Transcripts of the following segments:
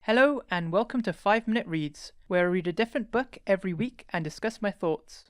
Hello and welcome to 5-Minute Reads, where I read a different book every week and discuss my thoughts.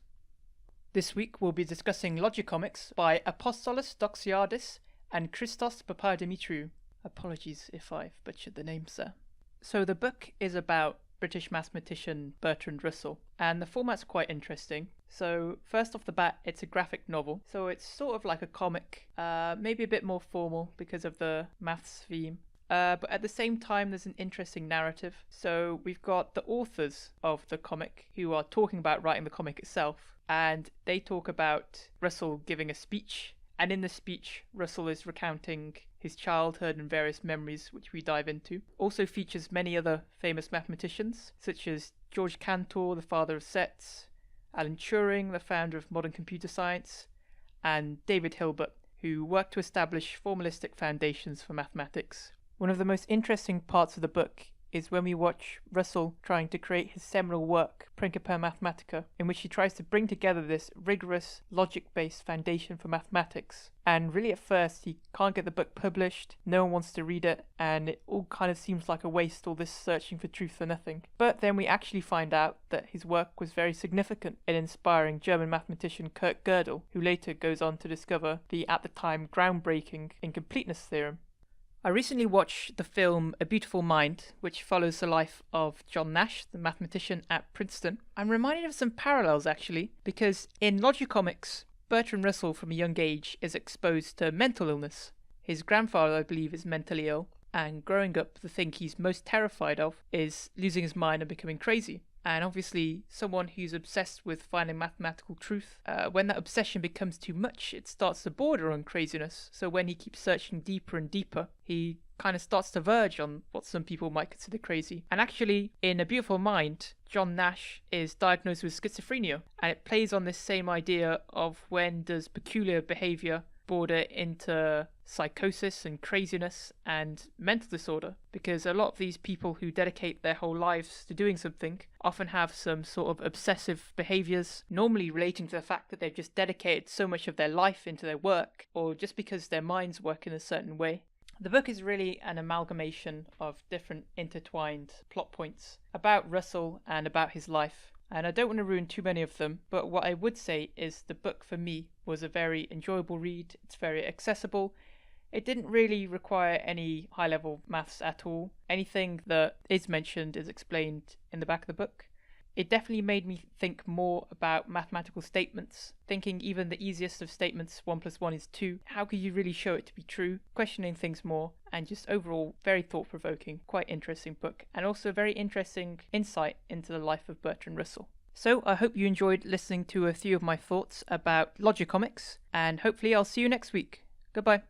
This week we'll be discussing Logicomix by Apostolos Doxiadis and Christos Papadimitriou. Apologies if I've butchered the names there. So the book is about British mathematician Bertrand Russell, and the format's quite interesting. So first off the bat, it's a graphic novel, so it's sort of like a comic, maybe a bit more formal because of the maths theme. But at the same time, there's an interesting narrative. So we've got the authors of the comic who are talking about writing the comic itself, and they talk about Russell giving a speech. And in the speech, Russell is recounting his childhood and various memories, which we dive into. Also features many other famous mathematicians, such as George Cantor, the father of sets, Alan Turing, the founder of modern computer science, and David Hilbert, who worked to establish formalistic foundations for mathematics. One of the most interesting parts of the book is when we watch Russell trying to create his seminal work, Principia Mathematica, in which he tries to bring together this rigorous, logic-based foundation for mathematics. And really at first he can't get the book published, no one wants to read it, and it all kind of seems like a waste, all this searching for truth for nothing. But then we actually find out that his work was very significant in inspiring German mathematician Kurt Gödel, who later goes on to discover the, at the time, groundbreaking incompleteness theorem. I recently watched the film A Beautiful Mind, which follows the life of John Nash, the mathematician at Princeton. I'm reminded of some parallels actually, because in Logicomix, Bertrand Russell from a young age is exposed to mental illness. His grandfather, I believe, is mentally ill, and growing up, the thing he's most terrified of is losing his mind and becoming crazy. And obviously, someone who's obsessed with finding mathematical truth, when that obsession becomes too much, it starts to border on craziness. So when he keeps searching deeper and deeper, he kind of starts to verge on what some people might consider crazy. And actually, in A Beautiful Mind, John Nash is diagnosed with schizophrenia, and it plays on this same idea of when does peculiar behavior border into psychosis and craziness and mental disorder, because a lot of these people who dedicate their whole lives to doing something often have some sort of obsessive behaviors, normally relating to the fact that they've just dedicated so much of their life into their work, or just because their minds work in a certain way. The book is really an amalgamation of different intertwined plot points about Russell and about his life. And I don't want to ruin too many of them, but what I would say is the book for me was a very enjoyable read. It's very accessible. It didn't really require any high-level maths at all. Anything that is mentioned is explained in the back of the book. It definitely made me think more about mathematical statements, thinking even the easiest of statements, 1 + 1 is 2, how could you really show it to be true, questioning things more, and just overall very thought-provoking, quite interesting book, and also a very interesting insight into the life of Bertrand Russell. So I hope you enjoyed listening to a few of my thoughts about Logicomix, and hopefully I'll see you next week. Goodbye.